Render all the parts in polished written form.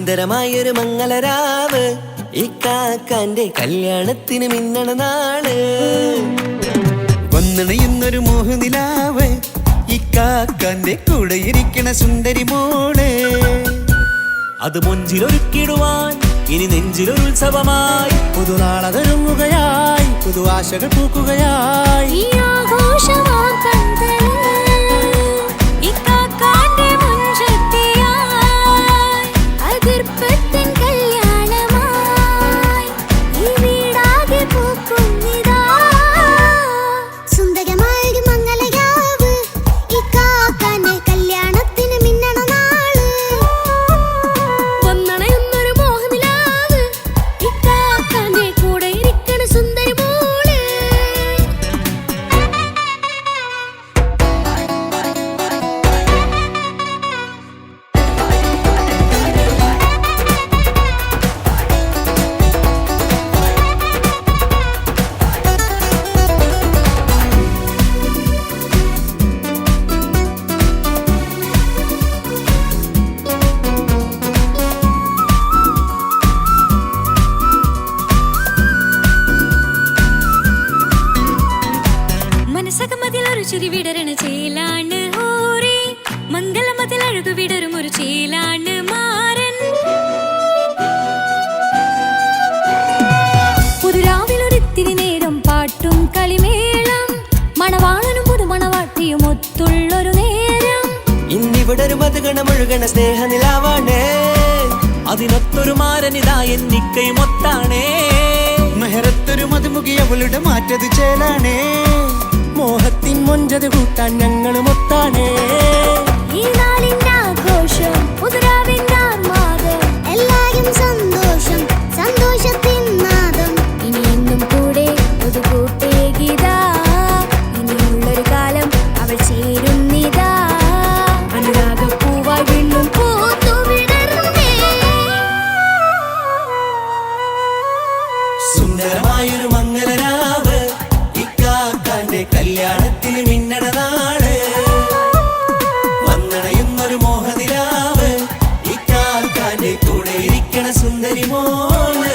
സുന്ദരമായൊരു മംഗളരാവ് ഇക്കാക്കാന്റെ കല്യാണത്തിന് മിന്നണ നാള്. വന്നണയുന്നൊരു മോഹനിലാവ് ഇക്കാക്കാന്റെ കൂടെ ഇരിക്കണ സുന്ദരി മോള്. അത് മൊഞ്ചിലൊരുക്കിടുവാൻ ഇനി നെഞ്ചിലൊരു ഉത്സവമായി പുതുനാളതൊരുങ്ങുകയായി പുതു ആശകൾ പൂക്കുകയായി. ചിരി വിടരണ ചേലാണ് ഹോറി മംഗളമതിൽ അഴകു വിടരും ഒരു ചേലാണ് മാരൻ. പുതുരാവിലൊരിത്തിരി നേരം പാട്ടും കളിമേളം മണവാളനും പുതുമണവാട്ടിയും ഒത്തുള്ളൊരു നേരം. ഇന്നിവിടെ ഒരു മധുഗണമൊഴുകണ സ്നേഹനിലാവാണ്. അതിനൊത്തൊരു മാരനിതാ എന്നിക്കയും ഒത്താണേ. മെഹറത്തൊരു മധുമുഖി അവളുടെ മാറ്റത് ചേലാണേ. മോഹത്തിൻ മൊഞ്ചത് കൂട്ടാൻ ഞങ്ങളും ഒത്താണേ. ഈ നാളിന്റെ ആഘോഷം പുതുരാവിന്റെ ആർമാദം എല്ലാരും സന്തോഷം സന്തോഷത്തിൻ നാദം. ഇനി എന്നും കൂടെ പുതുകൂട്ടേ ഗീതാ ഇനിയുള്ളൊരു കാലം അവൾ ചേരുന്നിതാ. അനുരാഗപ്പൂവായി വീണ്ടും പൂത്തുവിടരുന്നേ. സുന്ദരമായൊരു മംഗളരാവ് ഇക്കാക്കാന്റെ കല്യാണത്തിന് മിന്നണ നാള്. വന്നണയുന്നൊരു മോഹനിലാവ് ഇക്കാക്കാന്റെ കൂടെ ഇരിക്കണ സുന്ദരി മോള്.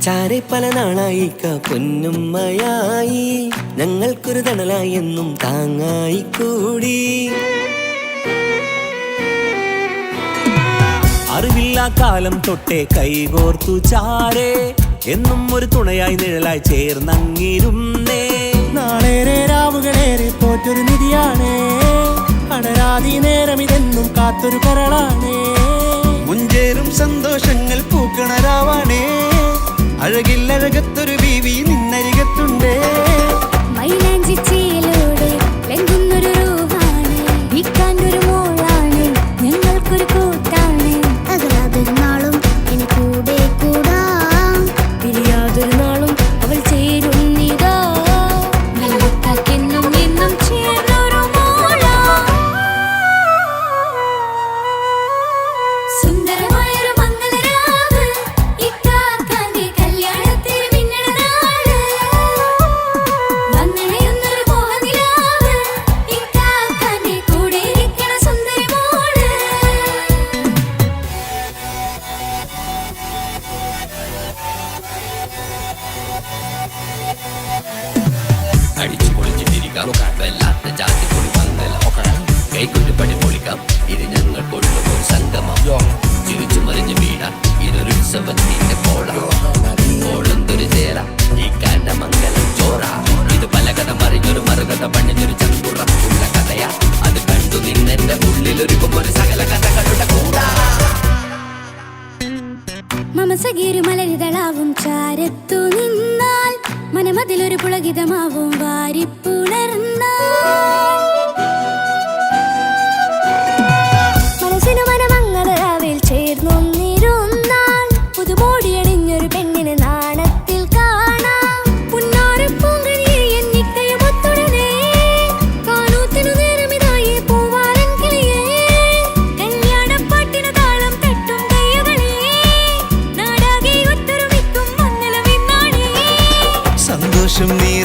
ചാരെ പല നാളായിക്ക പൊന്നുമ്മയായി ഞങ്ങൾക്കൊരു തണലായി എന്നും താങ്ങായി കൂടി. അറിവില്ലാ കാലം തൊട്ടേ കൈകോർത്തു ചാരേ എന്നും ഒരു തുണയായി നിഴലായി ചേർന്നങ്ങിരുന്നേ. നാളേറെ രാവുകളേറെ പോറ്റൊരു നിധിയാണേ. അടരാതി നേരം ഇതെന്നും കാത്തൊരു കരളാണേ. മുഞ്ചേറും സന്തോഷങ്ങൾ പൂക്കണരാവാണേ. അഴകില്ലഴകത്തൊരു ബീവി നിന്നരികത്തുണ്ടേ. മൈലാഞ്ചി ചേലോടെ ലംഘുന്നൊരു രൂപാണ് വിക്കാണ്ടൊരു മോളാണ് ഞങ്ങൾക്കൊരു കൂട്ടാണ്. അകലാതൊരു നാളും ഇനി കൂടെ കൂടാം പിരിയാതൊരു നാളും അവൾ ചേരുന്നിതാ. എന്നും എന്നും ചേർന്നൊരു മോളാ. സുന്ദരമായൊരു മംഗളരാവ് ഇക്കാക്കാന്റെ കല്യാണത്തിന് മിന്നണ നാള്. വന്നണയുന്നൊരു മോഹനിലാവ് ഇക്കാക്കാന്റെ കൂടെ ഇരിക്കണ സുന്ദരി മോള്. അടിച്ചു പൊളിച്ചിട്ടിരിക്കാം വല്ലാത്ത ജാതി പൊളി പന്തല ഒക്കണം കൈകൊണ്ടുപടി പൊളിക്കാം. ഇത് ഞങ്ങൾ കൊണ്ടുപോയി സംഗമം ചിരിച്ചു മറിഞ്ഞു വീടാൻ ഇതൊരു ഉത്സവത്തിന്റെ ഓളന്തൊരു ചേര ഈ കാണ്ട മംഗലം ചോറ. ഇത് പലകഥ മറിഞ്ഞൊരു മറുകഥ പണിഞ്ഞൊരു ചങ്കുറപ്പുള്ള കഥയാ. അത് കണ്ടു നിന്നെന്റെ ഉള്ളിലൊരുക്കുമ്പോൾ സകല കഥകളുടെ കൂടാ. മമസഗീരു മലരിതളാവും ചാരത്തു നിന്നാൽ മനമതിലൊരു പുളകിതമാവും വാരിപ്പുണർന്നാൽ. മനസ്സിനു മനമങ്ങതരാവിൽ ചേ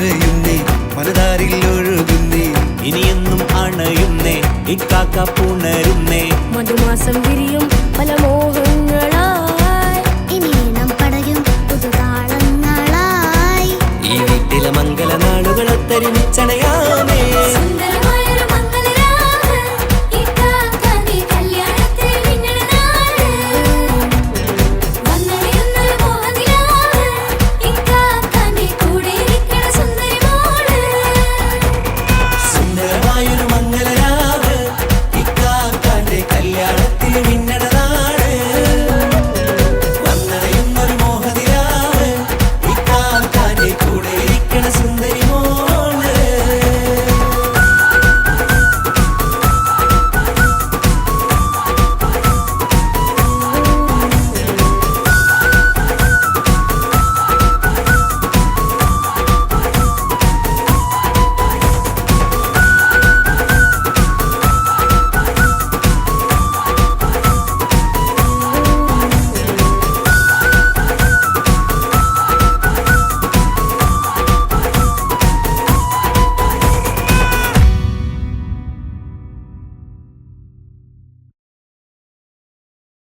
നിറയുന്നേ മനതാരിൽ ഒഴുകുന്നേ ഇനിയെന്നും അണയുന്നേ ഇക്കാക്ക പുണരുന്നേ മധുമാസം വിരിയും പല മോഹങ്ങളായി ഇനി നാം പടരും പുതുതാളങ്ങളായി ഈ വീട്ടിലെ മംഗല നാളുകൾ ഒത്തൊരുമിച്ചണയാമേ സുന്ദരമായൊരു മംഗളരാവ് ഇക്കാക്കാന്റെ കല്യാണത്തിൽ മിന്നണ നാള് വന്നണിയുന്നൊരു മോഹനിലാവ് ഇക്കാക്കാന്റെ കൂടെ ഇരിക്കണ സുന്ദരി മോള് സുന്ദരമായൊരു മംഗലരാവ് ഇക്കാക്കാന്റെ കല്യാണത്തിൽ മിന്നണ നാട് വന്നണയുന്നൊരു മോഹനിലാവ് ഇക്കാക്കാന്റെ കൂടെ ഇരിക്കണ സുന്ദരി